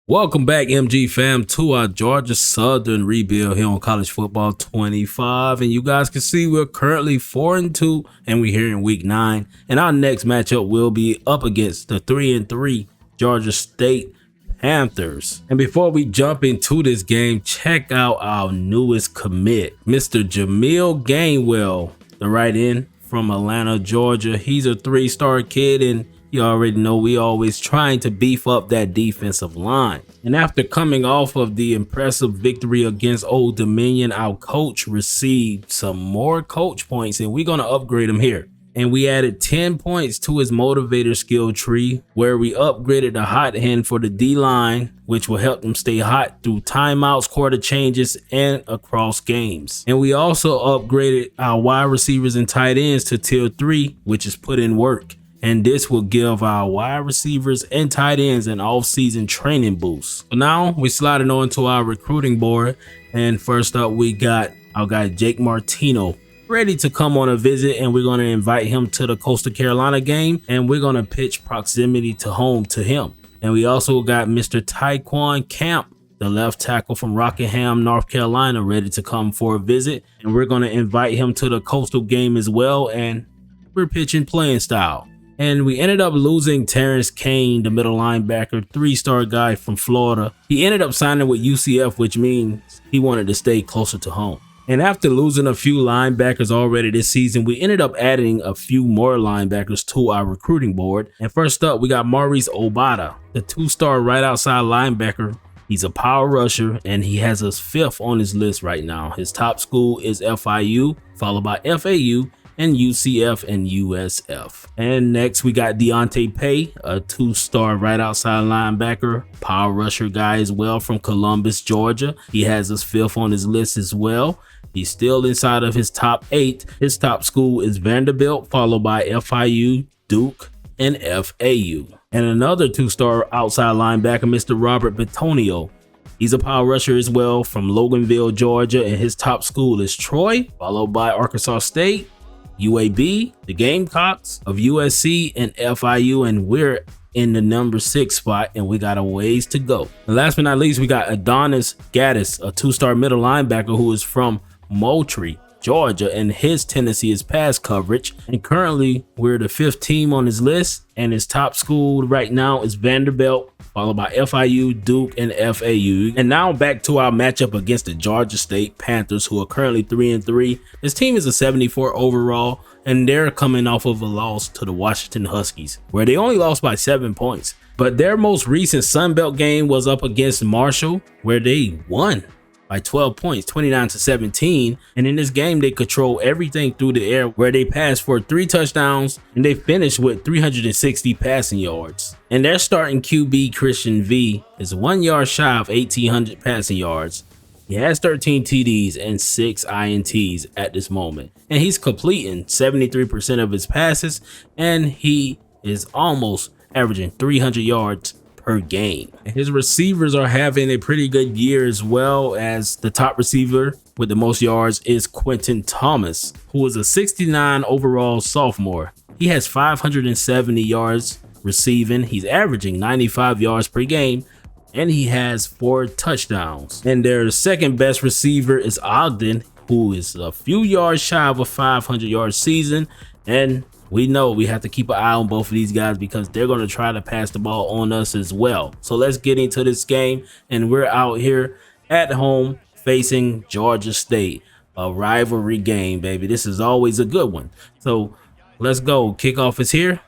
Welcome back, MG fam, to our Georgia Southern rebuild here on College Football 25. And you guys can see we're currently 4-2, and we're here in week 9. And our next matchup will be up against the 3-3 Georgia State Panthers. And before we jump into this game, check out our newest commit, Mr. Jamil Gainwell, the right end from Atlanta, Georgia. He's a 3-star kid, and you already know we always trying to beef up that defensive line. And after coming off of the impressive victory against Old Dominion, our coach received some more coach points, and we're going to upgrade him here. And we added 10 points to his motivator skill tree, where we upgraded the hot hand for the D-line, which will help them stay hot through timeouts, quarter changes, and across games. And we also upgraded our wide receivers and tight ends to tier 3, which is put in work. And this will give our wide receivers and tight ends an off-season training boost. So now we sliding on to our recruiting board. And first up, we got our guy Jake Martino ready to come on a visit, and we're going to invite him to the Coastal Carolina game, and we're going to pitch proximity to home to him. And we also got Mr. Tyquan Camp, the left tackle from Rockingham, North Carolina, ready to come for a visit, and we're going to invite him to the Coastal game as well, and we're pitching playing style. And we ended up losing Terrence Kane, the middle linebacker, 3-star guy from Florida. He ended up signing with UCF, which means he wanted to stay closer to home. And after losing a few linebackers already this season, we ended up adding a few more linebackers to our recruiting board. And first up, we got Maurice Obata, the 2-star right outside linebacker. He's a power rusher, and he has us 5th on his list right now. His top school is FIU, followed by FAU, and UCF and USF. And next we got Deontay Pay, a 2-star right outside linebacker, power rusher guy as well from Columbus, Georgia. He has us 5th on his list as well. He's still inside of his top 8. His top school is Vanderbilt, followed by FIU, Duke, and FAU. And another 2-star outside linebacker, Mr. Robert Bitonio. He's a power rusher as well from Loganville, Georgia, and his top school is Troy, followed by Arkansas State, UAB, the Gamecocks of USC, and FIU, and we're in the number 6 spot, and we got a ways to go. And last but not least, we got Adonis Gaddis, a 2-star middle linebacker who is from Moultrie, Georgia, and his tendency is pass coverage. And currently, we're the 5th team on his list, and his top school right now is Vanderbilt, followed by FIU, Duke, and FAU. And now back to our matchup against the Georgia State Panthers, who are currently 3-3. This team is a 74 overall, and they're coming off of a loss to the Washington Huskies, where they only lost by 7 points. But their most recent Sun Belt game was up against Marshall, where they won by 12 points, 29-17. And in this game, they control everything through the air, where they passed for 3 touchdowns and they finished with 360 passing yards. And their starting QB, Christian V, is 1 yard shy of 1,800 passing yards. He has 13 TDs and 6 INTs at this moment. And he's completing 73% of his passes, and he is almost averaging 300 yards per game. His receivers are having a pretty good year as well, as the top receiver with the most yards is Quentin Thomas, who is a 69 overall sophomore. He has 570 yards receiving. He's averaging 95 yards per game, and he has 4 touchdowns. And their second best receiver is Ogden, who is a few yards shy of a 500-yard season. And we know we have to keep an eye on both of these guys because they're going to try to pass the ball on us as well. So let's get into this game, and we're out here at home facing Georgia State, a rivalry game, baby. This is always a good one. So let's go. Kickoff is here,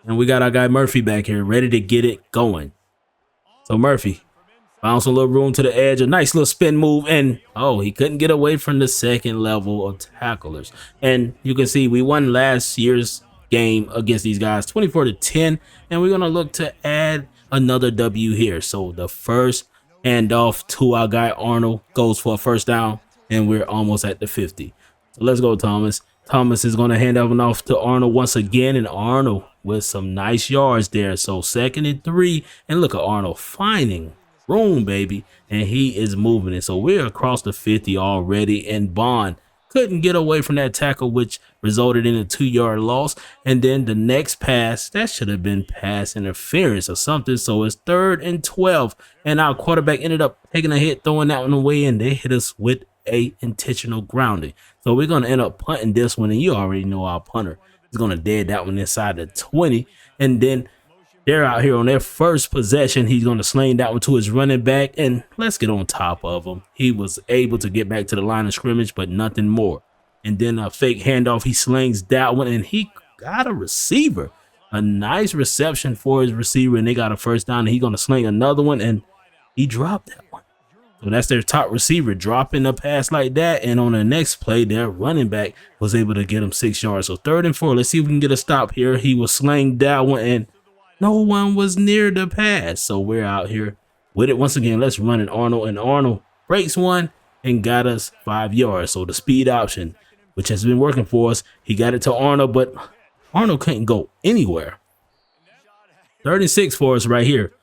and we got our guy Murphy back here ready to get it going. So Murphy bounce a little room to the edge, a nice little spin move, and oh, he couldn't get away from the second level of tacklers. And you can see we won last year's game against these guys 24-10, and we're going to look to add another W here. So the first handoff to our guy Arnold goes for a first down, and we're almost at the 50. So let's go, Thomas. Thomas is going to hand off to Arnold once again, and Arnold with some nice yards there. So 2nd and 3, and look at Arnold finding room, baby, and he is moving it. So we're across the 50 already, and Bond couldn't get away from that tackle, which resulted in a 2-yard loss. And then the next pass, that should have been pass interference or something. So it's 3rd and 12. And our quarterback ended up taking a hit, throwing that one away, and they hit us with a intentional grounding. So we're going to end up punting this one, and you already know our punter is going to dead that one inside the 20. And then they're out here on their first possession. He's going to sling that one to his running back, and let's get on top of him. He was able to get back to the line of scrimmage, but nothing more. And then a fake handoff. He slings that one, and he got a receiver. A nice reception for his receiver, and they got a first down. And he's going to sling another one, and he dropped that one. So that's their top receiver dropping a pass like that. And on the next play, their running back was able to get him 6 yards. So 3rd and 4. Let's see if we can get a stop here. He was sling that one, and no one was near the pass. So we're out here with it once again. Let's run it, Arnold. And Arnold breaks one and got us 5 yards. So the speed option, which has been working for us, he got it to Arnold, but Arnold couldn't go anywhere. 3rd and 6 for us right here.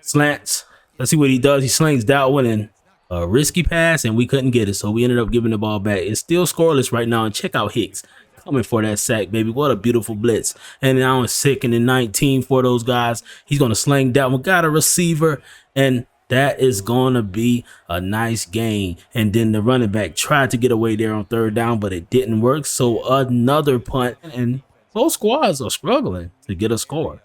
Slants. Let's see what he does. He slings that one in a risky pass, and we couldn't get it. So we ended up giving the ball back. It's still scoreless right now. And check out Hicks coming for that sack, baby. What a beautiful blitz. And now it's 2nd and 19 for those guys. He's going to sling that one. Got a receiver, and that is going to be a nice gain. And then the running back tried to get away there on 3rd down, but it didn't work. So another punt, and both squads are struggling to get a score.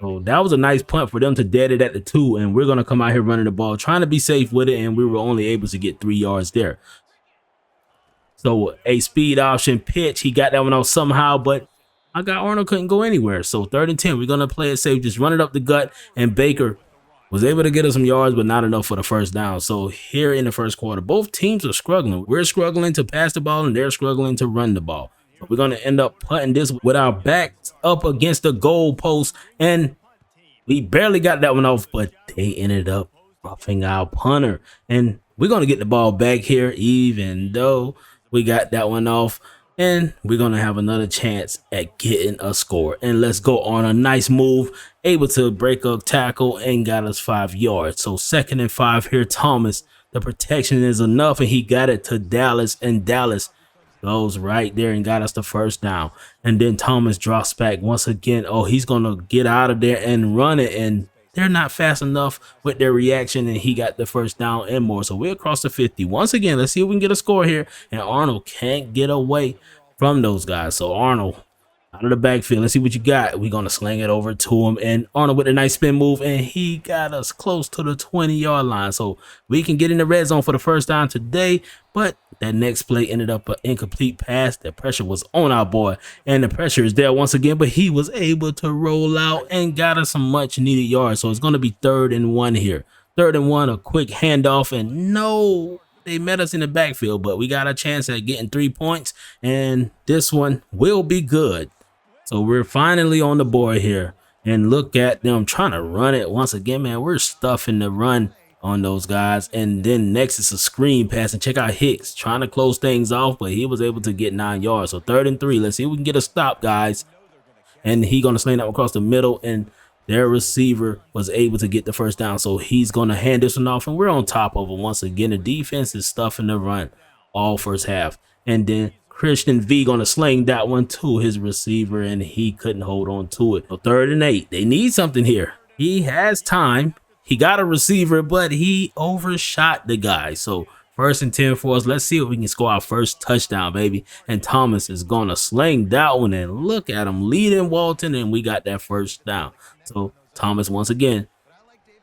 So that was a nice punt for them to dead it at the 2, and we're going to come out here running the ball, trying to be safe with it, and we were only able to get 3 yards there. So a speed option pitch, he got that one off somehow, but I got Arnold couldn't go anywhere. So 3rd and 10, we're going to play it safe, just run it up the gut, and Baker was able to get us some yards, but not enough for the first down. So here in the first quarter, both teams are struggling. We're struggling to pass the ball, and they're struggling to run the ball. So we're going to end up punting this with our backs up against the goal post, and we barely got that one off, but they ended up roughing our punter. And we're going to get the ball back here, even though we got that one off, and we're going to have another chance at getting a score. And let's go on a nice move, able to break up tackle and got us 5 yards. So 2nd and 5 here. Thomas, the protection is enough, and he got it to Dallas, and Dallas goes right there and got us the first down. And then Thomas drops back once again. Oh, he's going to get out of there and run it, and they're not fast enough with their reaction, and he got the first down and more. So we're across the 50. Once again, let's see if we can get a score here, and Arnold can't get away from those guys. So Arnold out of the backfield. Let's see what you got. We're going to sling it over to him, and Arnold with a nice spin move, and he got us close to the 20-yard line. So we can get in the red zone for the first time today, but that next play ended up an incomplete pass. The pressure was on our boy, and the pressure is there once again, but he was able to roll out and got us some much needed yards. So it's going to be 3rd and 1 here. 3rd and 1, a quick handoff, and no, they met us in the backfield, but we got a chance at getting 3 points, and this one will be good. So we're finally on the board here, and look at them trying to run it once again, man. We're stuffing the run on those guys. And then next is a screen pass, and check out Hicks trying to close things off, but he was able to get 9 yards. So 3rd and 3. Let's see if we can get a stop, guys. And he's going to sling that across the middle, and their receiver was able to get the first down. So he's going to hand this one off, and we're on top of him once again. The defense is stuffing the run all first half. And then Christian V going to sling that one to his receiver, and he couldn't hold on to it. So 3rd and 8. They need something here. He has time. He got a receiver, but he overshot the guy. So 1st and 10 for us. Let's see if we can score our first touchdown, baby. And Thomas is going to sling that one, and look at him leading Walton, and we got that first down. So Thomas, once again,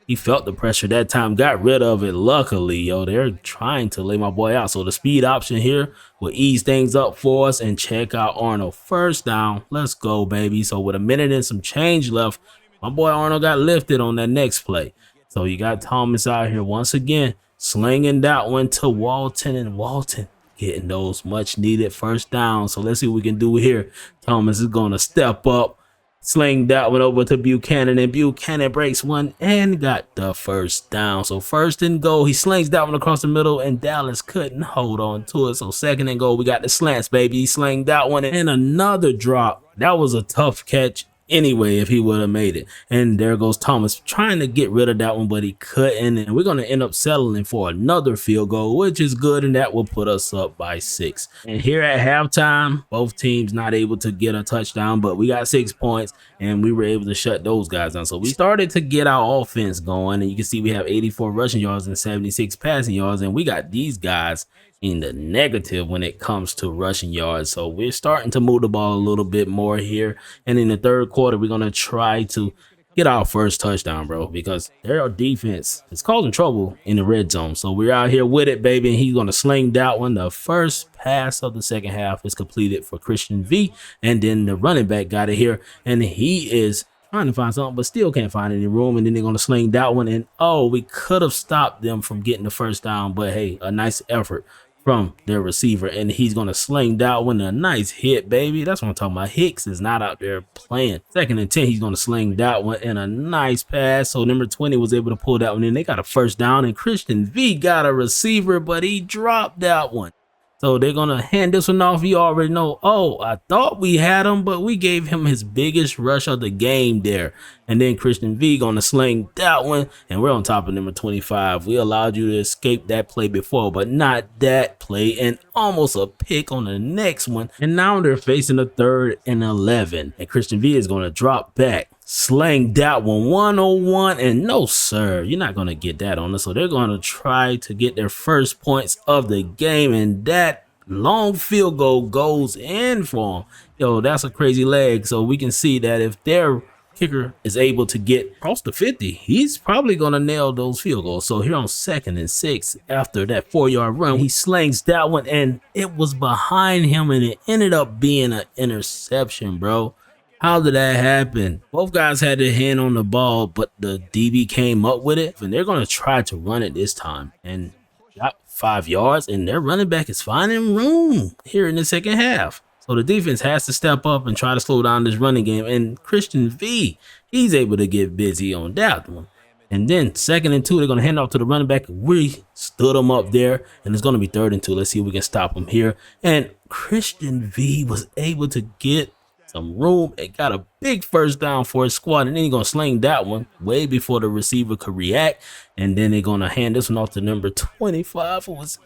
he felt the pressure that time, got rid of it. Luckily, yo, they're trying to lay my boy out. So the speed option here will ease things up for us. And check out Arnold. First down. Let's go, baby. So with a minute and some change left, my boy Arnold got lifted on that next play. So you got Thomas out here once again, slinging that one to Walton, and Walton getting those much needed first down. So let's see what we can do here. Thomas is going to step up, sling that one over to Buchanan, and Buchanan breaks one and got the first down. So 1st and goal. He slings that one across the middle, and Dallas couldn't hold on to it. So 2nd and goal. We got the slants, baby. He slinged that one, and another drop. That was a tough catch. anyway if he would have made it. And there goes Thomas trying to get rid of that one, but he couldn't. And we're going to end up settling for another field goal, which is good. And that will put us up by 6. And here at halftime, both teams not able to get a touchdown, but we got 6 points and we were able to shut those guys down. So we started to get our offense going, and you can see we have 84 rushing yards and 76 passing yards. And we got these guys in the negative when it comes to rushing yards. So we're starting to move the ball a little bit more here. And in the third quarter, we're going to try to get our first touchdown, bro, because their defense is causing trouble in the red zone. So we're out here with it, baby, and he's going to sling that one. The first pass of the second half is completed for Christian V, and then the running back got it here, and he is trying to find something, but still can't find any room. And then they're going to sling that one, and oh, we could have stopped them from getting the first down, but hey, a nice effort from their receiver, and he's going to sling that one. A nice hit, baby. That's what I'm talking about. Hicks is not out there playing. 2nd and 10, he's going to sling that one, and a nice pass. So number 20 was able to pull that one in. They got a first down, and Christian V got a receiver, but he dropped that one. So they're going to hand this one off. You already know, oh, I thought we had him, but we gave him his biggest rush of the game there. And then Christian V going to sling that one, and we're on top of number 25. We allowed you to escape that play before, but not that play, and almost a pick on the next one. And now they're facing a 3rd and 11, and Christian V is going to drop back. Slang that one, 101, and no sir, you're not going to get that on us. So they're going to try to get their first points of the game, and that long field goal goes in for them. Yo, that's a crazy leg. So we can see that if their kicker is able to get across the 50, he's probably going to nail those field goals. So here on 2nd and 6, after that 4-yard run, he slings that one, and it was behind him, and it ended up being an interception, bro. How did that happen? Both guys had their hand on the ball, but the DB came up with it, and they're going to try to run it this time. And got 5 yards, and their running back is finding room here in the second half. So the defense has to step up and try to slow down this running game. And Christian V, he's able to get busy on that one. And then 2nd and 2, they're going to hand off to the running back. We stood him up there, and it's going to be 3rd and 2. Let's see if we can stop him here. And Christian V was able to get some room. It got a big first down for his squad, and then he's gonna sling that one way before the receiver could react. And then they're gonna hand this one off to number 25, who was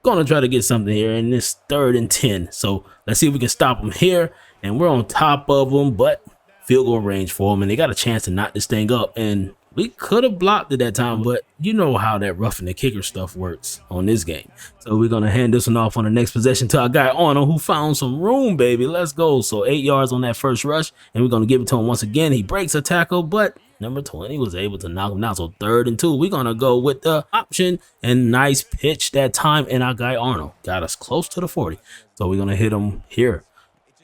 gonna try to get something here in this 3rd and 10. So let's see if we can stop him here, and we're on top of them, but field goal range for them, and they got a chance to knock this thing up. And we could have blocked it that time, but you know how that roughing the kicker stuff works on this game. So we're going to hand this one off on the next possession to our guy Arnold, who found some room, baby. Let's go. So 8 yards on that first rush, and we're going to give it to him once again. He breaks a tackle, but number 20 was able to knock him down. So 3rd and 2, we're going to go with the option, and nice pitch that time, and our guy Arnold got us close to the 40. So we're going to hit him here.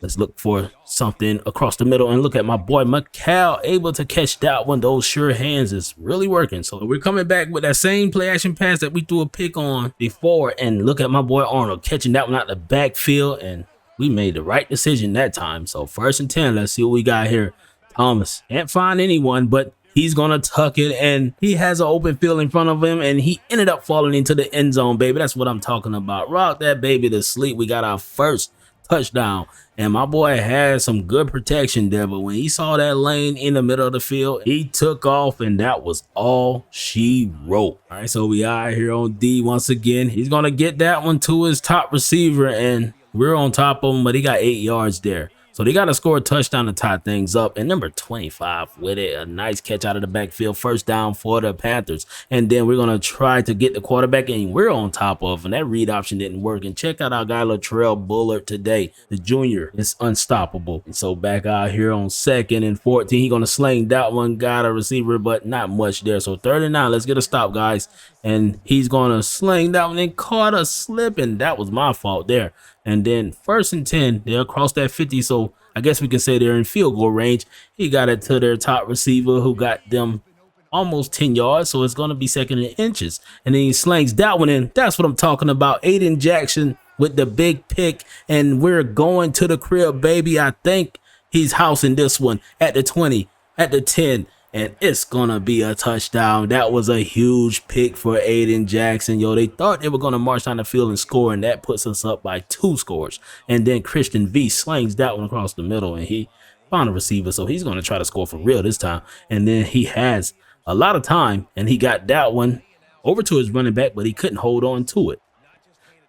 Let's look for something across the middle, and look at my boy McCall able to catch that one. Those sure hands is really working. So we're coming back with that same play action pass that we threw a pick on before, and look at my boy Arnold catching that one out the backfield, and we made the right decision that time. So 1st and 10, let's see what we got here. Thomas can't find anyone, but he's gonna tuck it, and he has an open field in front of him, and he ended up falling into the end zone, baby. That's what I'm talking about. Rock that baby to sleep. We got our first touchdown, and my boy had some good protection there, but when he saw that lane in the middle of the field, he took off, and that was all she wrote. All right, so we are here on D once again. He's gonna get that one to his top receiver, and we're on top of him, but he got 8 yards there. So they got to score a touchdown to tie things up. And number 25 with it. A nice catch out of the backfield. First down for the Panthers. And then we're going to try to get the quarterback, and we're on top of him. And that read option didn't work. And check out our guy Latrell Bullard today. The junior is unstoppable. And so back out here on 2nd and 14. He's going to sling that one. Got a receiver, but not much there. So 3rd and 9. Let's get a stop, guys. And he's going to sling that one and caught us slipping. That was my fault there. And then 1st and 10, they're across that 50. So I guess we can say they're in field goal range. He got it to their top receiver, who got them almost 10 yards. So it's going to be 2nd and inches. And then he slings that one in. That's what I'm talking about. Aiden Jackson with the big pick. And we're going to the crib, baby. I think he's housing this one at the 20, at the 10. And it's going to be a touchdown. That was a huge pick for Aiden Jackson. Yo, they thought they were going to march down the field and score, and that puts us up by 2 scores. And then Christian V slings that one across the middle, and he found a receiver, so he's going to try to score for real this time. And then he has a lot of time, and he got that one over to his running back, but he couldn't hold on to it.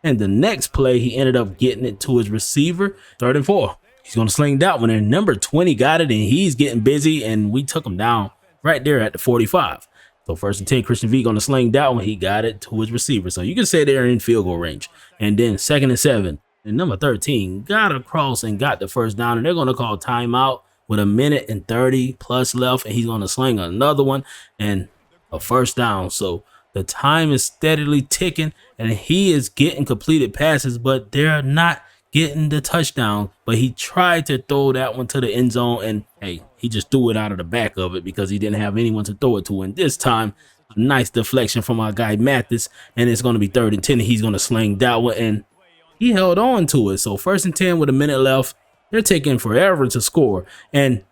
And the next play, he ended up getting it to his receiver, 3rd and 4. He's going to sling that one, and number 20 got it, and he's getting busy, and we took him down right there at the 45. So 1st and 10, Christian V going to sling that one. He got it to his receiver. So you can say they're in field goal range. And then 2nd and 7, and number 13 got across and got the first down, and they're going to call timeout with 1:30 plus left, and he's going to sling another one and a first down. So the time is steadily ticking, and he is getting completed passes, but they're not getting the touchdown. But he tried to throw that one to the end zone, and hey, he just threw it out of the back of it because he didn't have anyone to throw it to. And this time, a nice deflection from our guy Mathis, and it's going to be 3rd and 10. And he's going to sling that one, and he held on to it. So 1st and 10 with a minute left. They're taking forever to score. And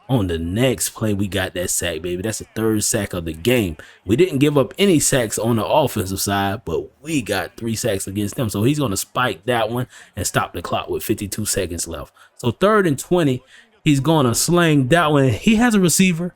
on the next play, we got that sack, baby. That's the 3rd sack of the game. We didn't give up any sacks on the offensive side, but we got 3 sacks against them. So he's going to spike that one and stop the clock with 52 seconds left. So 3rd and 20, he's going to sling that one. He has a receiver.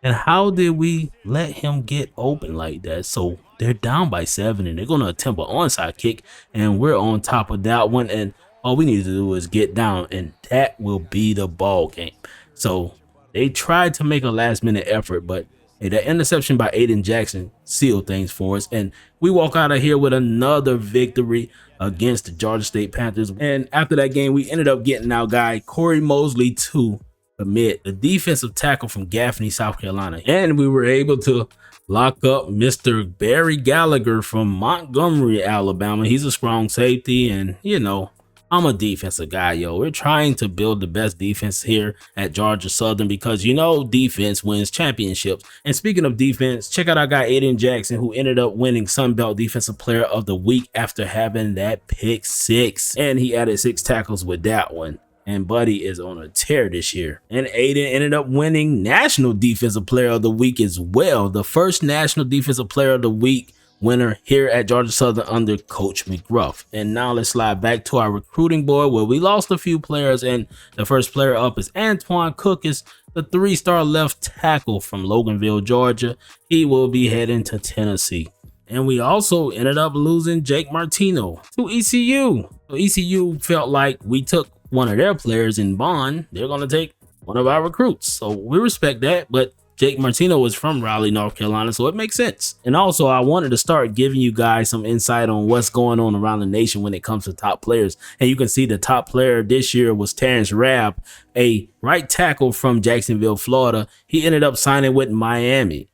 And how did we let him get open like that? So they're down by 7, and they're going to attempt an onside kick, and we're on top of that one. And all we need to do is get down, and that will be the ball game. So they tried to make a last-minute effort, but hey, that interception by Aiden Jackson sealed things for us. And we walk out of here with another victory against the Georgia State Panthers. And after that game, we ended up getting our guy Corey Mosley to commit, the defensive tackle from Gaffney, South Carolina. And we were able to lock up Mr. Barry Gallagher from Montgomery, Alabama. He's a strong safety, and you know, I'm a defensive guy, yo. We're trying to build the best defense here at Georgia Southern because, you know, defense wins championships. And speaking of defense, check out our guy Aiden Jackson, who ended up winning Sun Belt Defensive Player of the Week after having that pick 6. And he added 6 tackles with that one. And Buddy is on a tear this year. And Aiden ended up winning National Defensive Player of the Week as well. The first National Defensive Player of the Week winner here at Georgia Southern under Coach McGruff. And now let's slide back to our recruiting board where we lost a few players, and the first player up is Antoine Cookis, the 3-star left tackle from Loganville, Georgia. He will be heading to Tennessee. And we also ended up losing Jake Martino to ECU. So ECU felt like we took one of their players in Bond. They're going to take one of our recruits. So we respect that, but Jake Martino is from Raleigh, North Carolina, so it makes sense. And also, I wanted to start giving you guys some insight on what's going on around the nation when it comes to top players. And you can see the top player this year was Terrence Rabb, a right tackle from Jacksonville, Florida. He ended up signing with Miami.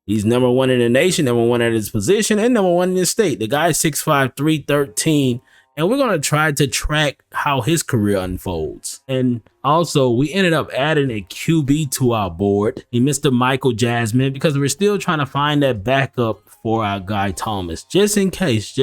He's number 1 in the nation, number 1 at his position, and number 1 in his state. The guy's 6'5", 313. And we're going to try to track how his career unfolds. And also, we ended up adding a QB to our board, Mr. Michael Jasmine, because we're still trying to find that backup for our guy Thomas. Just in case.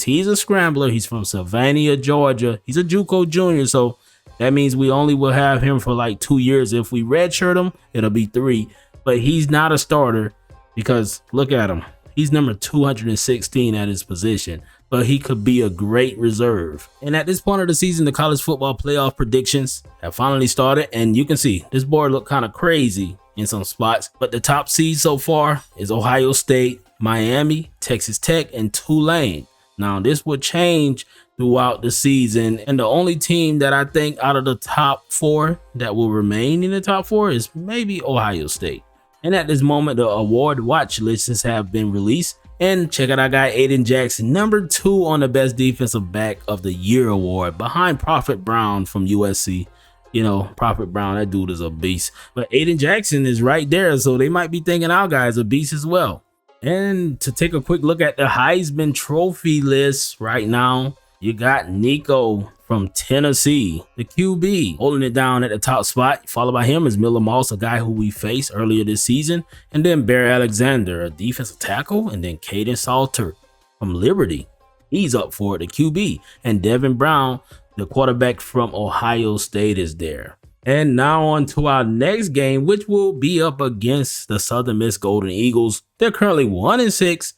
He's a scrambler. He's from Sylvania, Georgia. He's a JUCO junior, so that means we only will have him for like 2 years. If we redshirt him, it'll be 3. But he's not a starter because look at him. He's number 216 at his position. But he could be a great reserve. And at this point of the season, the college football playoff predictions have finally started. And you can see this board look kind of crazy in some spots. But the top seeds so far is Ohio State, Miami, Texas Tech, and Tulane. Now, this will change throughout the season. And the only team that I think out of the top 4 that will remain in the top 4 is maybe Ohio State. And at this moment, the award watch lists have been released. And check out our guy Aiden Jackson, number 2 on the Best Defensive Back of the Year award, behind Prophet Brown from USC. You know, Prophet Brown, that dude is a beast. But Aiden Jackson is right there, so they might be thinking our guy's a beast as well. And to take a quick look at the Heisman Trophy list right now, you got Nico from Tennessee, the QB, holding it down at the top spot. Followed by him is Miller Moss, a guy who we faced earlier this season. And then Barry Alexander, a defensive tackle. And then Caden Salter from Liberty. He's up for it, the QB. And Devin Brown, the quarterback from Ohio State, is there. And now on to our next game, which will be up against the Southern Miss Golden Eagles. They're currently 1-6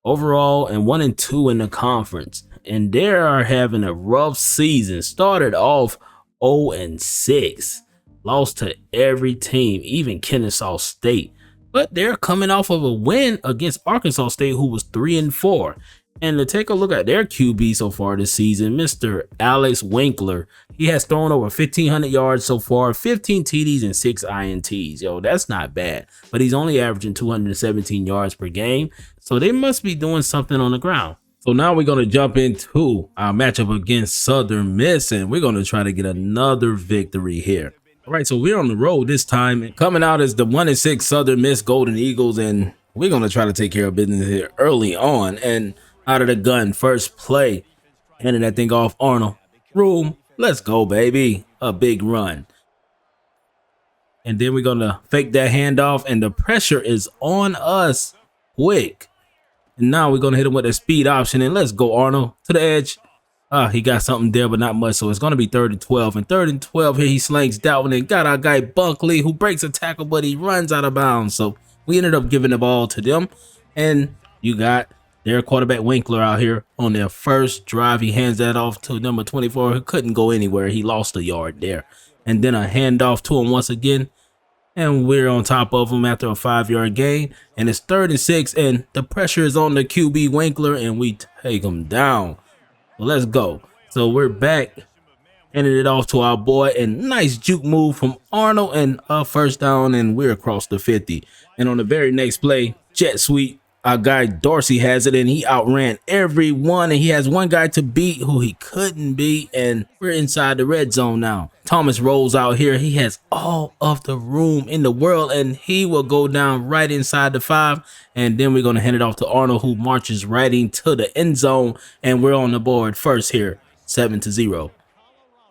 overall and 1-2 in the conference. And they are having a rough season. Started off 0-6. lost to every team, even Kennesaw State. But they're coming off of a win against Arkansas State, who was 3-4. And to take a look at their QB so far this season, Mr. Alex Winkler, he has thrown over 1,500 yards so far, 15 TDs and 6 INTs. Yo, that's not bad. But he's only averaging 217 yards per game. So they must be doing something on the ground. So now we're going to jump into our matchup against Southern Miss, and we're going to try to get another victory here. All right, so we're on the road this time, and coming out as the 1-6 Southern Miss Golden Eagles, and we're going to try to take care of business here early on. And out of the gun, first play, handing that thing off Arnold. Room, let's go, baby. A big run. And then we're going to fake that handoff, and the pressure is on us quick. And now we're going to hit him with a speed option, and let's go, Arnold, to the edge. He got something there, but not much, so it's going to be 3rd and 12. And 3rd and 12 here, he slings that one and got our guy Bunkley, who breaks a tackle, but he runs out of bounds. So we ended up giving the ball to them, and you got their quarterback Winkler out here on their first drive. He hands that off to number 24, who couldn't go anywhere. He lost a yard there. And then a handoff to him once again. And we're on top of him after a 5-yard gain. And it's 3rd and 6. And the pressure is on the QB Winkler. And we take him down. Well, let's go. So we're back. Handed it off to our boy. And nice juke move from Arnold. And a first down. And we're across the 50. And on the very next play, jet sweep. Our guy Dorsey has it, and he outran everyone, and he has one guy to beat who he couldn't beat, and we're inside the red zone now. Thomas rolls out here. He has all of the room in the world, and he will go down right inside the 5, and then we're going to hand it off to Arnold, who marches right into the end zone, and we're on the board first here, 7-0.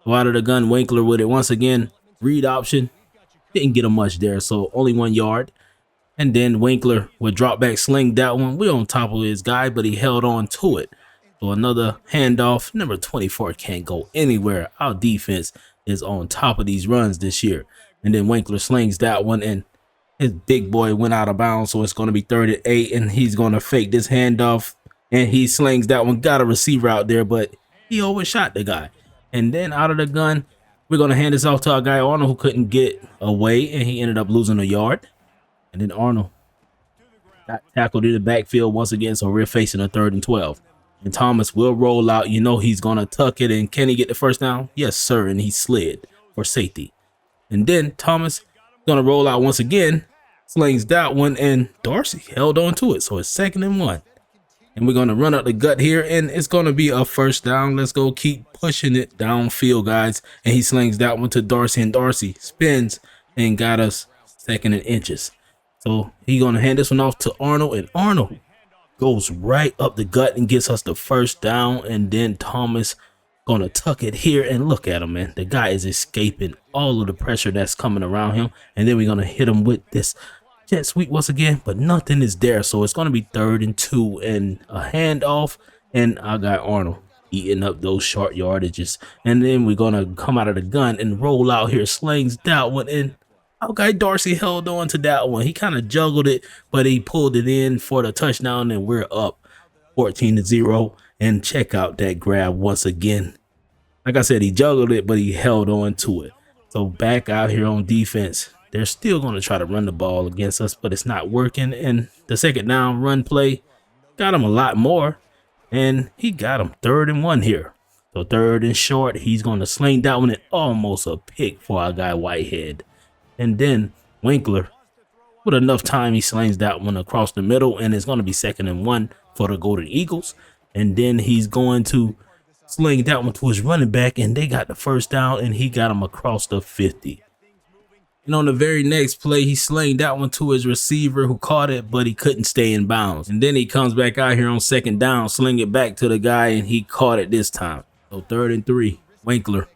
So out of the gun, Winkler with it once again. Read option. Didn't get him much there, so only 1 yard. And then Winkler would drop back, sling that one. We're on top of his guy, but he held on to it. So another handoff. Number 24 can't go anywhere. Our defense is on top of these runs this year. And then Winkler slings that one, and his big boy went out of bounds. So it's going to be 3rd and 8, and he's going to fake this handoff. And he slings that one. Got a receiver out there, but he overshot the guy. And then out of the gun, we're going to hand this off to our guy Arnold, who couldn't get away, and he ended up losing a yard. And then Arnold got tackled in the backfield once again, so we're facing a 3rd and 12. And Thomas will roll out. You know he's going to tuck it, and can he get the first down? Yes, sir, and he slid for safety. And then Thomas going to roll out once again, slings that one, and Dorsey held on to it, so it's 2nd and 1. And we're going to run up the gut here, and it's going to be a first down. Let's go keep pushing it downfield, guys. And he slings that one to Dorsey, and Dorsey spins and got us 2nd and inches. So he's going to hand this one off to Arnold, and Arnold goes right up the gut and gets us the first down. And then Thomas going to tuck it here, and look at him, man. The guy is escaping all of the pressure that's coming around him. And then we're going to hit him with this jet sweep once again, but nothing is there. So it's going to be 3rd and 2 and a handoff, and I got Arnold eating up those short yardages. And then we're going to come out of the gun and roll out here, slings that one in. Our guy Dorsey held on to that one. He kind of juggled it, but he pulled it in for the touchdown, and we're up 14-0. And check out that grab once again. Like I said, he juggled it, but he held on to it. So back out here on defense, they're still going to try to run the ball against us, but it's not working. And the 2nd down run play got him a lot more, and he got him 3rd and 1 here. So 3rd and short, he's going to sling that one, and almost a pick for our guy Whitehead. And then Winkler, with enough time, he slings that one across the middle, and it's going to be 2nd and 1 for the Golden Eagles. And then he's going to sling that one to his running back, and they got the first down, and he got him across the 50. And on the very next play, he slinged that one to his receiver, who caught it, but he couldn't stay in bounds. And then he comes back out here on 2nd down, sling it back to the guy, and he caught it this time. So 3rd and 3, Winkler.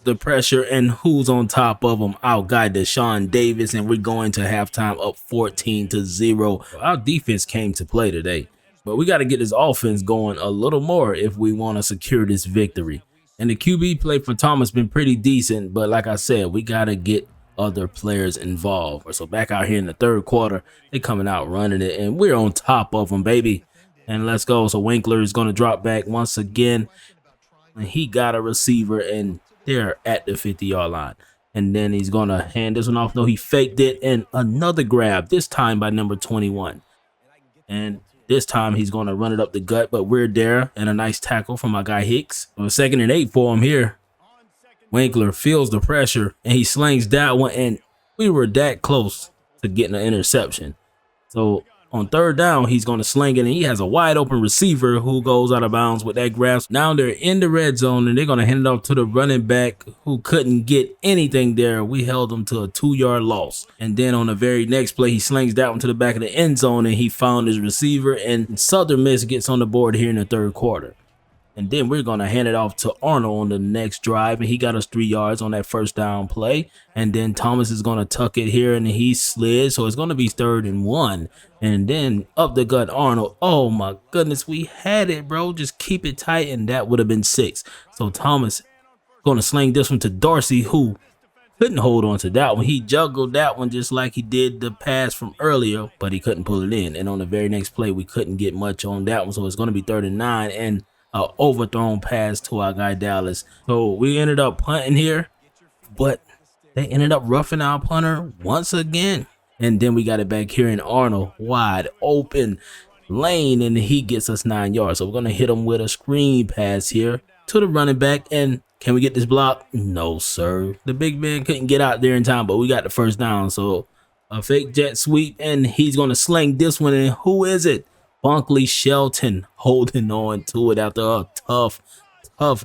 The pressure, and who's on top of him? Our guy Deshaun Davis, and we're going to halftime up 14-0. Our defense came to play today, but we got to get this offense going a little more if we want to secure this victory. And the QB play for Thomas been pretty decent, but like I said, we got to get other players involved. So back out here in the 3rd quarter, they coming out running it, and we're on top of them, baby. And let's go. So Winkler is going to drop back once again, and he got a receiver, and they're at the 50-yard line. And then he's going to hand this one off. No, he faked it. And another grab, this time by number 21. And this time he's going to run it up the gut, but we're there. And a nice tackle from my guy Hicks. A 2nd and 8 for him here. Winkler feels the pressure, and he slings that one. And we were that close to getting an interception. So on 3rd down, he's going to sling it, and he has a wide open receiver who goes out of bounds with that grab. Now they're in the red zone, and they're going to hand it off to the running back who couldn't get anything there. We held him to a 2-yard loss. And then on the very next play, he slings that one to the back of the end zone, and he found his receiver, and Southern Miss gets on the board here in the 3rd quarter. And then we're going to hand it off to Arnold on the next drive. And he got us 3 yards on that 1st down play. And then Thomas is going to tuck it here, and he slid. So it's going to be 3rd and 1. And then up the gut, Arnold. Oh, my goodness. We had it, bro. Just keep it tight. And that would have been 6. So Thomas going to sling this one to Dorsey, who couldn't hold on to that one. He juggled that one just like he did the pass from earlier, but he couldn't pull it in. And on the very next play, we couldn't get much on that one. So it's going to be 3rd and 9. And an overthrown pass to our guy Dallas. So we ended up punting here, but they ended up roughing our punter once again. And then we got it back here in Arnold, wide open lane, and he gets us 9 yards. So we're going to hit him with a screen pass here to the running back. And can we get this block? No, sir. The big man couldn't get out there in time, but we got the 1st down. So a fake jet sweep, and he's going to sling this one. And who is it? Bunkley Shelton holding on to it after a tough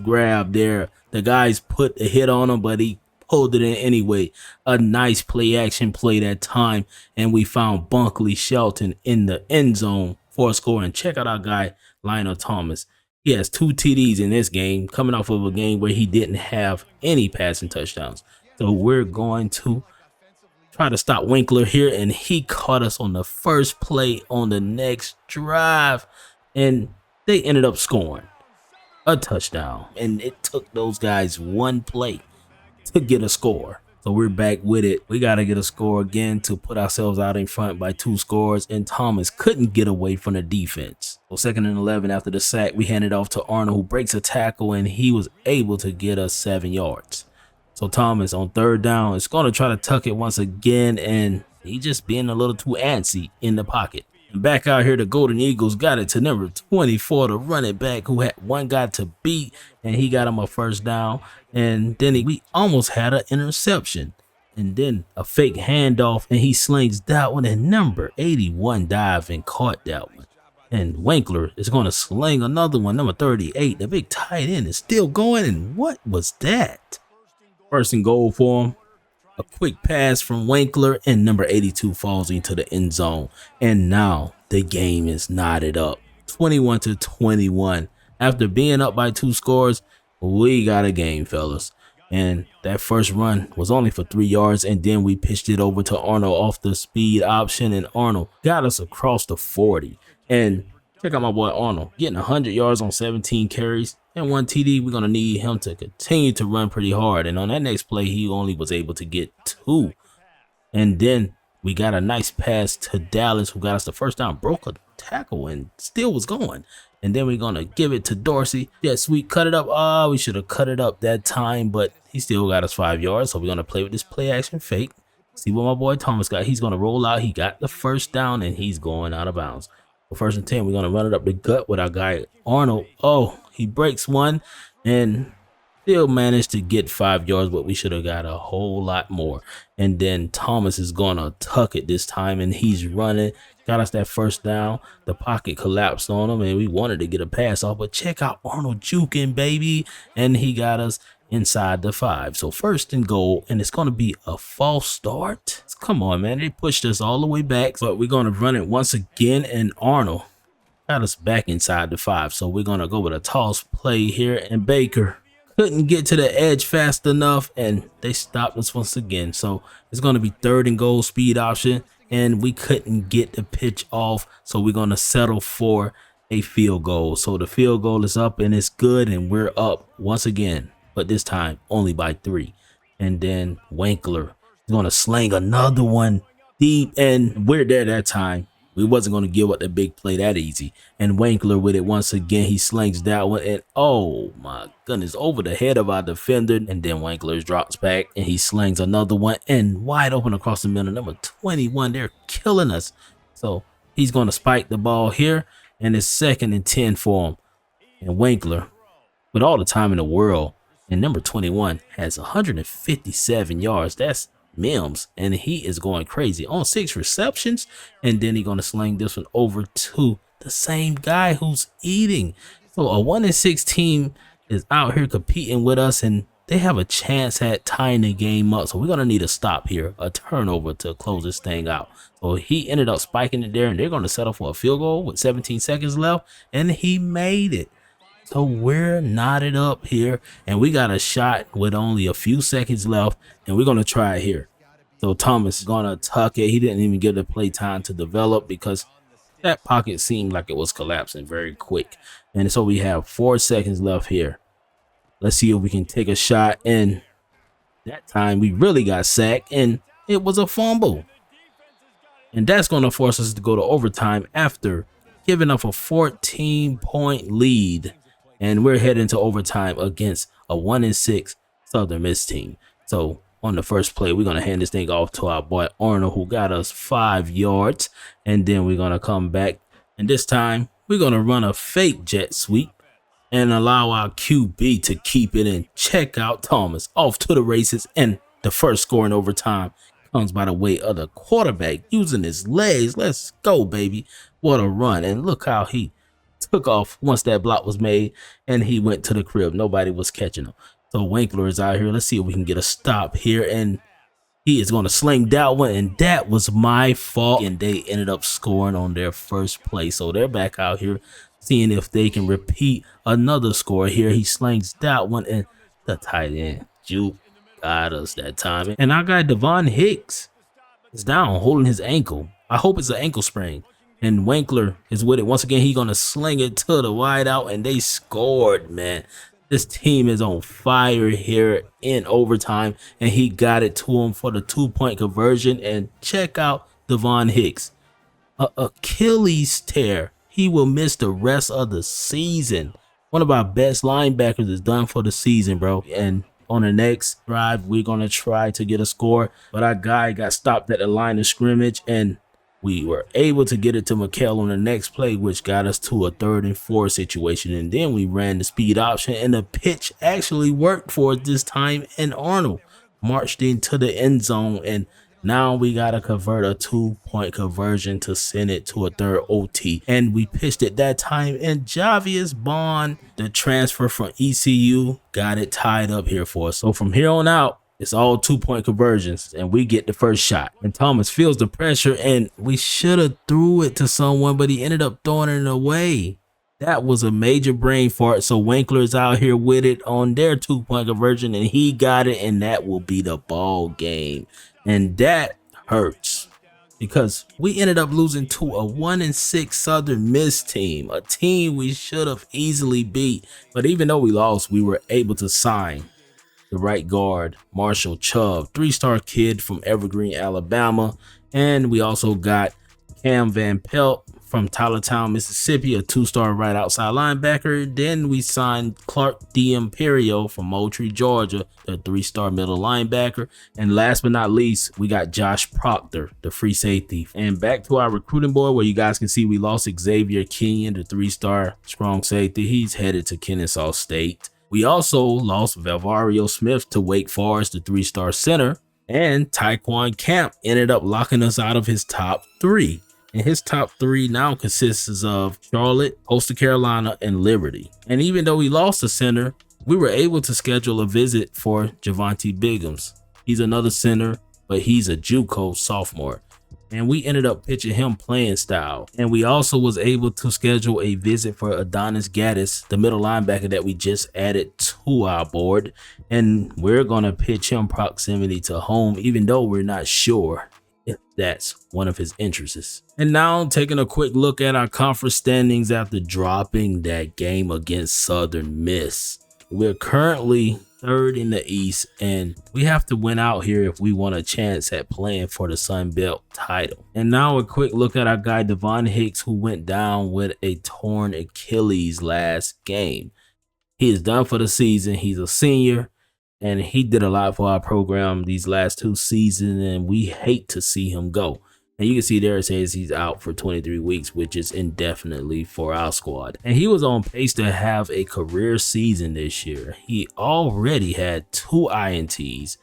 grab there. The guys put a hit on him, but he pulled it in anyway. A nice play action play that time, and we found Bunkley Shelton in the end zone for a score. And check out our guy Lionel Thomas. He has 2 TDs in this game, coming off of a game where he didn't have any passing touchdowns. So we're going to try to stop Winkler here, and he caught us on the first play on the next drive, and they ended up scoring a touchdown. And it took those guys 1 play to get a score. So we're back with it. We got to get a score again to put ourselves out in front by 2 scores, and Thomas couldn't get away from the defense. So 2nd and 11 after the sack, we handed off to Arnold, who breaks a tackle, and he was able to get us 7 yards. So Thomas on 3rd down is going to try to tuck it once again, and he just being a little too antsy in the pocket. And back out here, the Golden Eagles got it to number 24, the running back who had 1 guy to beat, and he got him a 1st down. And then we almost had an interception. And then a fake handoff, and he slings that one, and number 81 dive and caught that one. And Winkler is going to sling another one, number 38. The big tight end is still going, and what was that? 1st and goal for him. A quick pass from Winkler, and number 82 falls into the end zone. And now the game is knotted up, 21-21. After being up by 2 scores, we got a game, fellas. And that first run was only for 3 yards, and then we pitched it over to Arnold off the speed option, and Arnold got us across the 40. And check out my boy Arnold, getting 100 yards on 17 carries and 1 TD. We're going to need him to continue to run pretty hard. And on that next play, he only was able to get 2. And then we got a nice pass to Dallas, who got us the 1st down, broke a tackle, and still was going. And then we're going to give it to Dorsey. Yeah, sweet, cut it up. We should have cut it up that time, but he still got us 5 yards. So we're going to play with this play action fake. See what my boy Thomas got. He's going to roll out. He got the 1st down, and he's going out of bounds. For 1st and 10, we're going to run it up the gut with our guy Arnold. Oh, he breaks one and still managed to get 5 yards, but we should have got a whole lot more. And then Thomas is going to tuck it this time, and he's running. Got us that 1st down. The pocket collapsed on him, and we wanted to get a pass off, but check out Arnold juking, baby. And he got us inside the 5. So 1st and goal, and it's going to be a false start. Come on, man. They pushed us all the way back, but we're going to run it once again, and Arnold got us back inside the 5. So we're going to go with a toss play here, and Baker couldn't get to the edge fast enough, and they stopped us once again. So it's going to be 3rd and goal, speed option, and we couldn't get the pitch off, so we're going to settle for a field goal. So the field goal is up, and it's good, and we're up once again, but this time only by 3. And then Winkler is going to sling another one deep, and we're there that time. We wasn't going to give up the big play that easy. And Winkler with it once again. He slings that one. And oh my goodness, over the head of our defender. And then Winkler drops back and he slings another one. And wide open across the middle. Number 21. They're killing us. So he's going to spike the ball here. And it's 2nd and 10 for him. And Winkler, with all the time in the world, and number 21 has 157 yards. That's Mims, and he is going crazy on 6 receptions. And then he's going to sling this one over to the same guy who's eating. So a 1-6 team is out here competing with us, and they have a chance at tying the game up. So we're going to need a stop here, a turnover to close this thing out. So he ended up spiking it there, and they're going to settle for a field goal with 17 seconds left, and he made it. So we're knotted up here, and we got a shot with only a few seconds left, and we're going to try it here. So Thomas is going to tuck it. He didn't even give the play time to develop because that pocket seemed like it was collapsing very quick. And so we have 4 seconds left here. Let's see if we can take a shot. And that time we really got sacked, and it was a fumble. And that's going to force us to go to overtime after giving up a 14-point lead. And we're heading to overtime against a 1-6 Southern Miss team. So on the first play, we're going to hand this thing off to our boy Arnold, who got us 5 yards. And then we're going to come back. And this time, we're going to run a fake jet sweep and allow our QB to keep it and check out Thomas off to the races. And the first score in overtime comes by the way of the quarterback using his legs. Let's go, baby. What a run. And look how he took off once that block was made, and he went to the crib. Nobody was catching him. So Winkler is out here. Let's see if we can get a stop here, and he is going to sling that one, and that was my fault. And they ended up scoring on their first play. So they're back out here seeing if they can repeat another score here. He slings that one, and the tight end Juke got us that time. And our guy Devon Hicks is down holding his ankle. I hope it's an ankle sprain. And Winkler is with it. Once again, he's going to sling it to the wide out, and they scored, man. This team is on fire here in overtime, and he got it to him for the 2-point conversion. And check out Devon Hicks. Achilles tear. He will miss the rest of the season. One of our best linebackers is done for the season, bro. And on the next drive, we're going to try to get a score. But our guy got stopped at the line of scrimmage, and we were able to get it to McHale on the next play, which got us to a 3rd and 4 situation. And then we ran the speed option, and the pitch actually worked for us this time. And Arnold marched into the end zone, and now we got to convert a 2-point conversion to send it to a 3rd OT. And we pitched it that time, and Javius Bond, the transfer from ECU, got it tied up here for us. So from here on out, it's all 2-point conversions, and we get the first shot. And Thomas feels the pressure, and we should have threw it to someone, but he ended up throwing it away. That was a major brain fart. So Winkler's out here with it on their 2-point conversion, and he got it, and that will be the ball game. And that hurts because we ended up losing to a 1-6 Southern Miss team, a team we should have easily beat. But even though we lost, we were able to sign the right guard, Marshall Chubb, 3-star kid from Evergreen, Alabama. And we also got Cam Van Pelt from Tylertown, Mississippi, a 2-star right outside linebacker. Then we signed Clark D'Imperio from Moultrie, Georgia, the 3-star middle linebacker. And last but not least, we got Josh Proctor, the free safety. And back to our recruiting board, where you guys can see we lost Xavier Kenyon, the 3-star strong safety. He's headed to Kennesaw State. We also lost Valvario Smith to Wake Forest, the 3-star center. And Taekwon Camp ended up locking us out of his top 3. And his top 3 now consists of Charlotte, Coastal Carolina, and Liberty. And even though we lost the center, we were able to schedule a visit for Javonte Biggums. He's another center, but he's a JUCO sophomore. And we ended up pitching him playing style. And we also was able to schedule a visit for Adonis Gaddis, the middle linebacker that we just added to our board. And we're going to pitch him proximity to home, even though we're not sure if that's one of his interests. And now taking a quick look at our conference standings after dropping that game against Southern Miss. We're currently third in the East, and we have to win out here if we want a chance at playing for the Sun Belt title. And now a quick look at our guy Devon Hicks, who went down with a torn Achilles last game. He is done for the season. He's a senior, and he did a lot for our program these last 2 seasons, and we hate to see him go. And you can see there it says he's out for 23 weeks, which is indefinitely for our squad. And he was on pace to have a career season this year. He already had 2 INTs,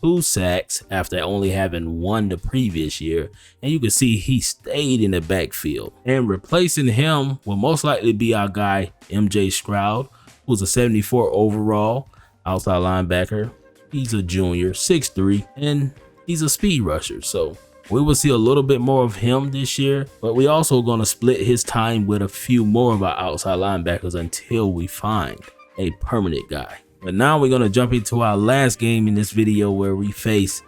2 sacks after only having 1 the previous year. And you can see he stayed in the backfield. And replacing him will most likely be our guy, MJ Stroud, who's a 74 overall outside linebacker. He's a junior, 6'3", and he's a speed rusher. So we will see a little bit more of him this year, but we also going to split his time with a few more of our outside linebackers until we find a permanent guy. But now we're going to jump into our last game in this video, where we face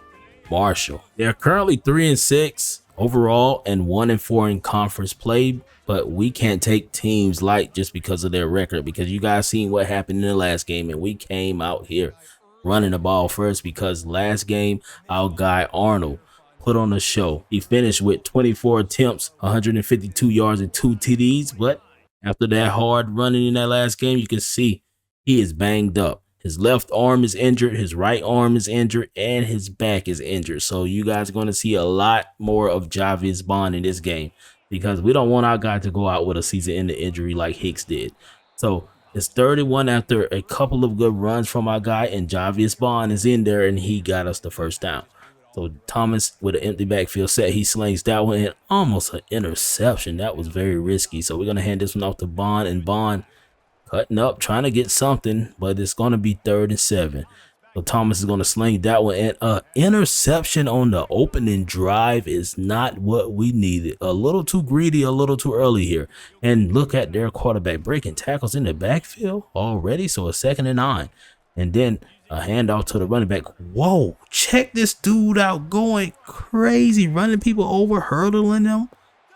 Marshall. They're currently 3-6 overall and 1-4 in conference play, but we can't take teams light just because of their record, because you guys seen what happened in the last game, and we came out here running the ball first because last game our guy Arnold put on a show. He finished with 24 attempts, 152 yards and 2 TDs, but after that hard running in that last game, you can see he is banged up. His left arm is injured, his right arm is injured, and his back is injured. So you guys are going to see a lot more of Javius Bond in this game, because we don't want our guy to go out with a season-ending injury like Hicks did. So it's 31 after a couple of good runs from our guy, and Javius Bond is in there, and he got us the first down. So Thomas with an empty backfield set, he slings that one in, almost an interception. That was very risky. So we're going to hand this one off to Bond, and Bond cutting up, trying to get something, but it's going to be 3rd and 7. So Thomas is going to sling that one, and interception on the opening drive is not what we needed. A little too greedy, a little too early here. And look at their quarterback breaking tackles in the backfield already. So a 2nd and 9. And then a handoff to the running back. Whoa, check this dude out, going crazy, running people over, hurdling them,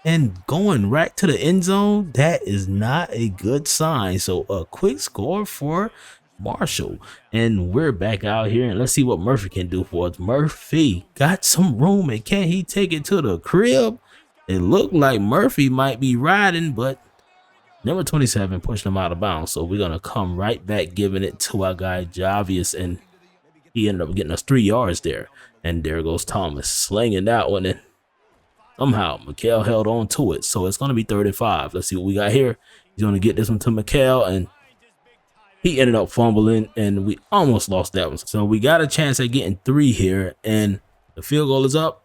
and going right to the end zone. That is not a good sign. So a quick score for Marshall, and we're back out here, and let's see what Murphy can do for us. Murphy got some room, and can he take it to the crib? It looked like Murphy might be riding, but number 27 pushed him out of bounds. So we're going to come right back, giving it to our guy Javius, and he ended up getting us 3 yards there. And there goes Thomas slinging that one, and somehow Mikhail held on to it. So it's going to be 35. Let's see what we got here. He's going to get this one to Mikhail, and he ended up fumbling, and we almost lost that one. So we got a chance at getting 3 here, and the field goal is up,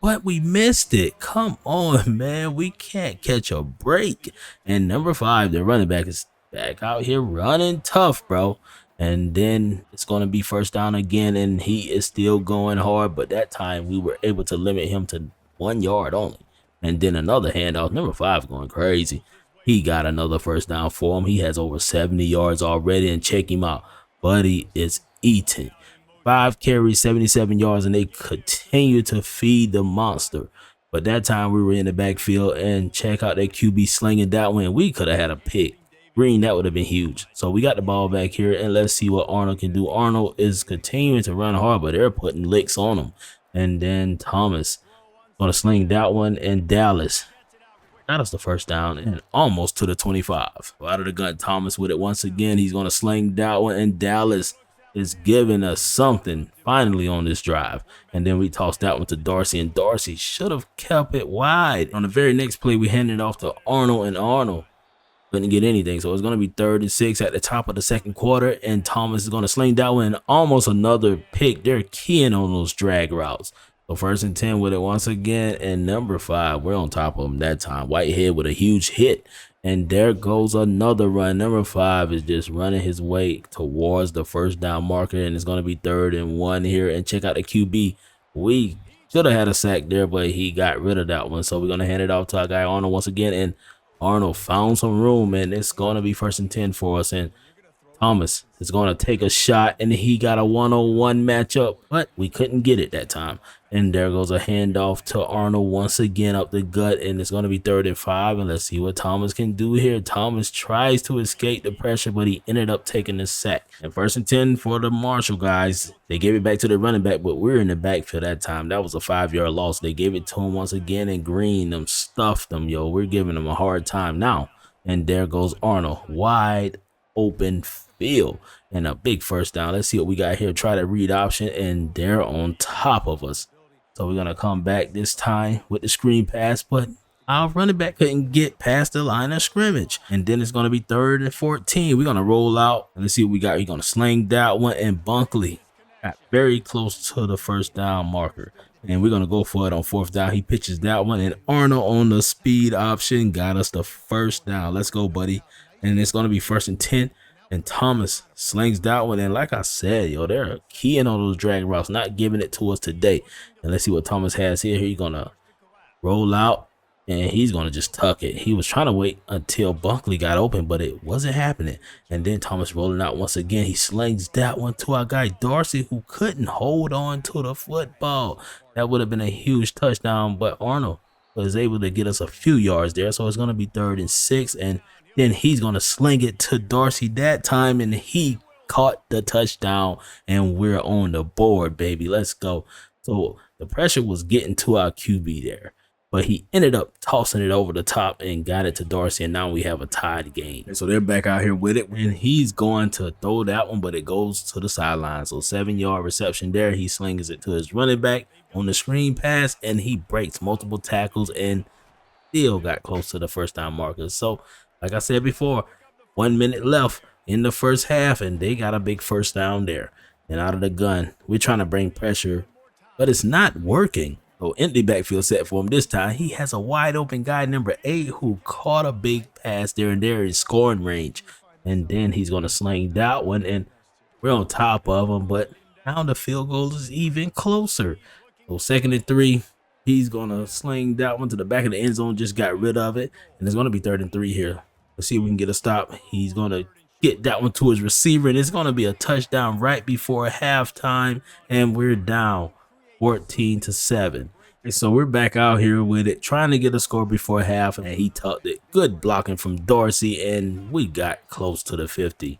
but we missed it. Come on, man. We can't catch a break. And number 5, the running back, is back out here running tough, bro. And then it's going to be first down again, and he is still going hard, but that time we were able to limit him to 1 yard only. And then another handoff. Number 5 going crazy. He got another first down for him. He has over 70 yards already, and check him out. Buddy is eating. 5 carries, 77 yards, and they continue to feed the monster. But that time we were in the backfield, and check out that QB slinging that one. We could have had a pick. Green, that would have been huge. So we got the ball back here, and let's see what Arnold can do. Arnold is continuing to run hard, but they're putting licks on him. And then Thomas going to sling that one, and Dallas got us the first down and almost to the 25. Out of the gun, Thomas with it once again. He's going to sling that one, and Dallas is giving us something finally on this drive. And then we tossed that one to Darcy, and Darcy should have kept it wide. On the very next play, we handed it off to Arnold, and Arnold couldn't get anything. So it's going to be 3rd and 6 at the top of the 2nd quarter, and Thomas is going to sling that one, and almost another pick. They're keying on those drag routes. So 1st and 10 with it once again, and number 5, we're on top of him that time. Whitehead with a huge hit, and there goes another run. Number 5 is just running his way towards the first down marker, and it's going to be 3rd and 1 here. And check out the QB. We should have had a sack there, but he got rid of that one. So we're going to hand it off to our guy Arnold once again, and Arnold found some room, and it's going to be 1st and 10 for us. And Thomas is going to take a shot, and he got a one-on-one matchup, but we couldn't get it that time. And there goes a handoff to Arnold once again up the gut, and it's going to be 3rd and 5. And let's see what Thomas can do here. Thomas tries to escape the pressure, but he ended up taking the sack. And 1st and 10 for the Marshall guys. They gave it back to the running back, but we're in the backfield that time. That was a 5-yard loss. They gave it to him once again, and Green them stuffed them, yo. We're giving them a hard time now. And there goes Arnold, wide open field, and a big 1st down. Let's see what we got here. Try to read option, and they're on top of us. So we're gonna come back this time with the screen pass, but our running back couldn't get past the line of scrimmage. And then it's gonna be 3rd and 14. We're gonna roll out, and let's see what we got. We're gonna sling that one, and Bunkley got very close to the 1st down marker. And we're going to go for it on 4th down. He pitches that one, and Arnold on the speed option got us the 1st down. Let's go, buddy. And it's going to be 1st and 10. And Thomas slings that one. And like I said, yo, they're keying on those drag routes, not giving it to us today. And let's see what Thomas has here. He's going to roll out, and he's going to just tuck it. He was trying to wait until Bunkley got open, but it wasn't happening. And then Thomas rolling out once again. He slings that one to our guy Dorsey, who couldn't hold on to the football. That would have been a huge touchdown, but Arnold was able to get us a few yards there. So it's going to be 3rd and 6, and then he's going to sling it to Dorsey that time, and he caught the touchdown, and we're on the board, baby. Let's go. So the pressure was getting to our QB there, but he ended up tossing it over the top and got it to Dorsey, and now we have a tied game. And so they're back out here with it, and he's going to throw that one, but it goes to the sideline. So 7-yard reception there. He slings it to his running back on the screen pass, and he breaks multiple tackles and still got close to the 1st down marker. So like I said before, 1 minute left in the 1st half, and they got a big 1st down there. And out of the gun, we're trying to bring pressure, but it's not working. So empty backfield set for him this time. He has a wide open guy, number 8, who caught a big pass there, and they're in scoring range. And then he's going to sling that one, and we're on top of him, but now the field goal is even closer. So 2nd and 3. He's going to sling that one to the back of the end zone, just got rid of it. And it's going to be 3rd and 3 here. Let's see if we can get a stop. He's going to get that one to his receiver, and it's going to be a touchdown right before halftime, and we're down 14-7. And so we're back out here with it, trying to get a score before half, and he tucked it. Good blocking from Dorsey, and we got close to the 50.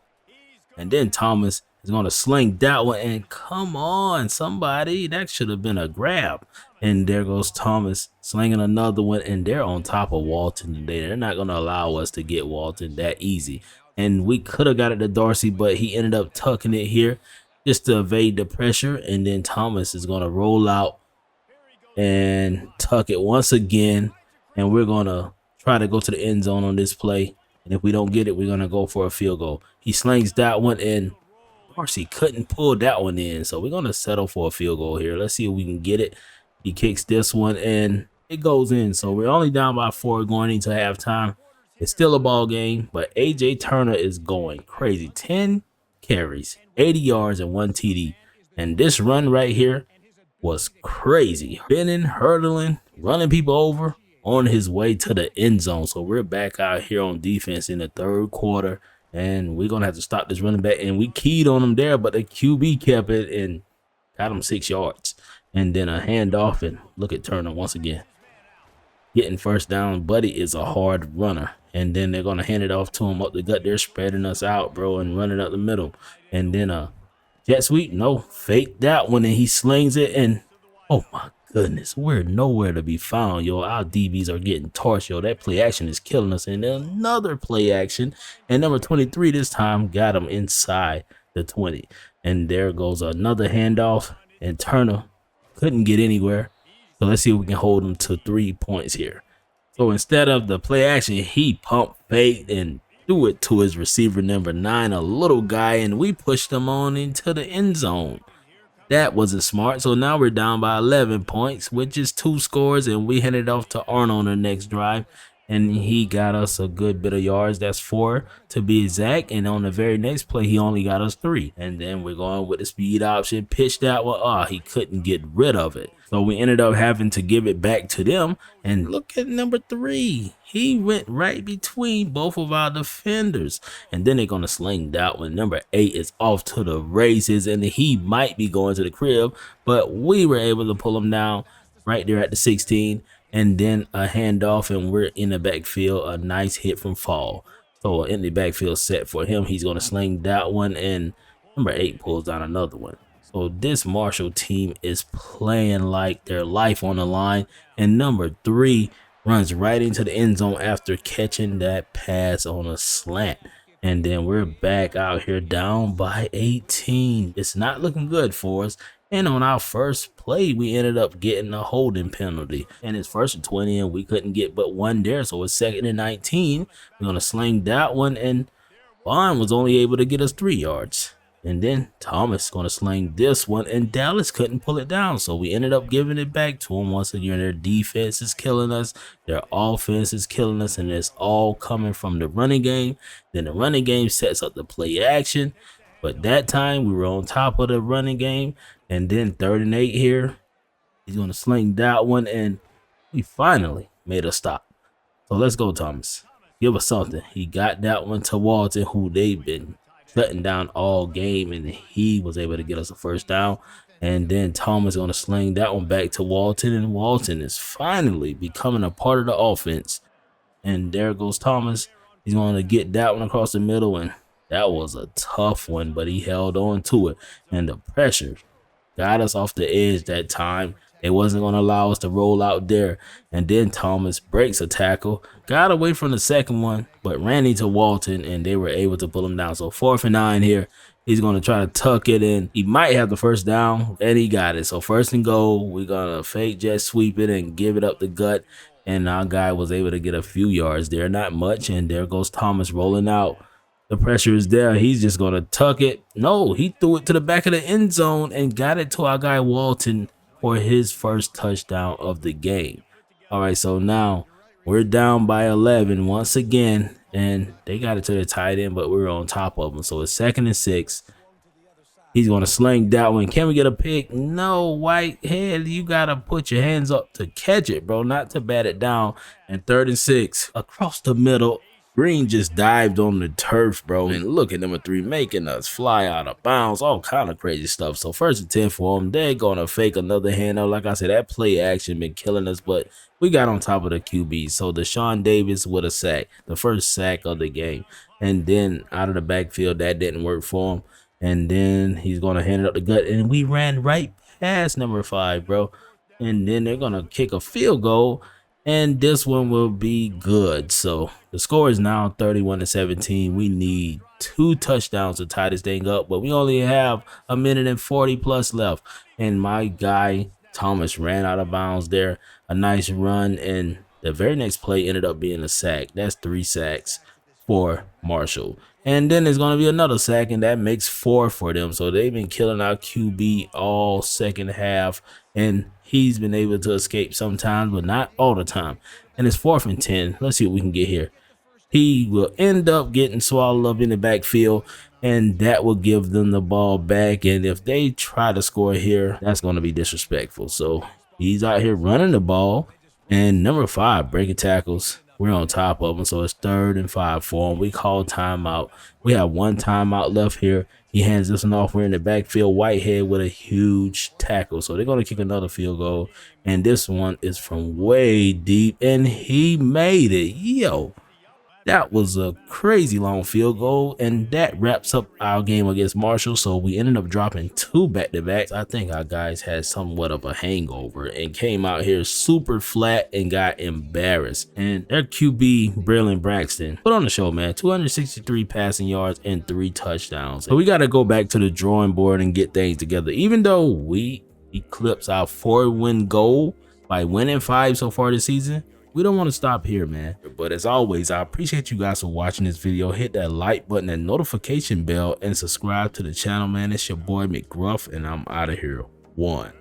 And then Thomas is going to sling that one, and come on, somebody, that should have been a grab. And there goes Thomas slinging another one, and they're on top of Walton today. They're not going to allow us to get Walton that easy. And we could have got it to Dorsey, but he ended up tucking it here just to evade the pressure. And then Thomas is going to roll out and tuck it once again. And we're going to try to go to the end zone on this play. And if we don't get it, we're going to go for a field goal. He slings that one, and Dorsey couldn't pull that one in. So we're going to settle for a field goal here. Let's see if we can get it. He kicks this one, and it goes in. So we're only down by 4 going into halftime. It's still a ball game, but A.J. Turner is going crazy. 10 carries, 80 yards, and 1 TD. And this run right here was crazy. Bending, hurdling, running people over on his way to the end zone. So we're back out here on defense in the 3rd quarter, and we're going to have to stop this running back. And we keyed on him there, but the QB kept it and got him 6 yards. And then a handoff, and look at Turner once again. Getting 1st down. Buddy is a hard runner. And then they're going to hand it off to him up the gut. They're spreading us out, bro, and running up the middle. And then jet sweep, no, fake that one, and he slings it. And, oh, my goodness, we're nowhere to be found, yo. Our DBs are getting torched, yo. That play action is killing us. And then another play action. And number 23 this time got him inside the 20. And there goes another handoff. And Turner couldn't get anywhere. So let's see if we can hold him to 3 points here. So instead of the play action, he pump faked and threw it to his receiver number 9, a little guy, and we pushed him on into the end zone. That wasn't smart. So now we're down by 11 points, which is 2 scores, and we handed off to Arnold on the next drive. and he got us a good bit of yards. That's 4 to be exact. And on the very next play, he only got us 3. And then we're going with the speed option, pitch that one. He couldn't get rid of it. So we ended up having to give it back to them. And look at number 3. He went right between both of our defenders. And then they're going to sling that one. Number 8 is off to the races, and he might be going to the crib, but we were able to pull him down right there at the 16. And then a handoff, and we're in the backfield. A nice hit from Fall. So in the backfield set for him. He's going to sling that one, and number 8 pulls down another one. So this Marshall team is playing like their life on the line. And number 3 runs right into the end zone after catching that pass on a slant. And then we're back out here down by 18. It's not looking good for us. And on our first play, we ended up getting a holding penalty. And it's 1st and 20, and we couldn't get but one there. So it's 2nd and 19. We're going to sling that one, and Bond was only able to get us 3 yards. And then Thomas going to sling this one, and Dallas couldn't pull it down. So we ended up giving it back to them. Once again, their defense is killing us. Their offense is killing us, and it's all coming from the running game. Then the running game sets up the play action. But that time, we were on top of the running game. And then 3rd and 8 here. He's going to sling that one, and we finally made a stop. So let's go, Thomas. Give us something. He got that one to Walton, who they've been shutting down all game, and he was able to get us a 1st down. And then Thomas going to sling that one back to Walton, and Walton is finally becoming a part of the offense. And there goes Thomas. He's going to get that one across the middle, and that was a tough one, but he held on to it. And the pressure got us off the edge that time. They wasn't going to allow us to roll out there. And then Thomas breaks a tackle, got away from the second one, but ran into Walton, and they were able to pull him down. So 4th and 9 here. He's going to try to tuck it in. He might have the 1st down, and he got it. So 1st and goal. We're going to fake jet sweep it and give it up the gut. And our guy was able to get a few yards there, not much. And there goes Thomas rolling out. The pressure is there. He's just going to tuck it. No, he threw it to the back of the end zone and got it to our guy Walton for his 1st touchdown of the game. All right, so now we're down by 11 once again, and they got it to the tight end, but we're on top of them. So it's 2nd and 6. He's going to sling that one. Can we get a pick? No, Whitehead, you got to put your hands up to catch it, bro, not to bat it down. And 3rd and 6 across the middle. Green just dived on the turf, bro. And look at number 3 making us fly out of bounds. All kind of crazy stuff. So 1st and 10 for them. They're going to fake another handoff. Like I said, that play action been killing us, but we got on top of the QB. So Deshaun Davis with a sack. The 1st sack of the game. And then out of the backfield, that didn't work for him. And then he's going to hand it up the gut. And we ran right past number 5, bro. And then they're going to kick a field goal. And this one will be good. So the score is now 31-17. We need 2 touchdowns to tie this thing up, but we only have a minute and 40 plus left. And my guy Thomas ran out of bounds there. A nice run, and the very next play ended up being a sack. That's 3 sacks for Marshall. And then there's going to be another sack, and that makes 4 for them. So they've been killing our QB all second half, and he's been able to escape sometimes, but not all the time. And it's 4th and 10. Let's see what we can get here. He will end up getting swallowed up in the backfield, and that will give them the ball back. And if they try to score here, that's going to be disrespectful. So he's out here running the ball, and number 5 breaking tackles. We're on top of him, so it's 3rd and 5 for him. We call timeout. We have 1 timeout left here. He hands this one off. We're in the backfield. Whitehead with a huge tackle. So they're going to kick another field goal. And this one is from way deep, and he made it. Yo, that was a crazy long field goal, and that wraps up our game against Marshall. So we ended up dropping 2 back-to-backs. I think our guys had somewhat of a hangover and came out here super flat and got embarrassed. And their QB, Braylon Braxton, put on the show, man. 263 passing yards and 3 touchdowns. So we got to go back to the drawing board and get things together. Even though we eclipsed our 4-win goal by winning 5 so far this season, we don't want to stop here, man. But as always, I appreciate you guys for watching this video. Hit that like button and notification bell and subscribe to the channel, man. It's your boy McGruff, and I'm out of here. 1.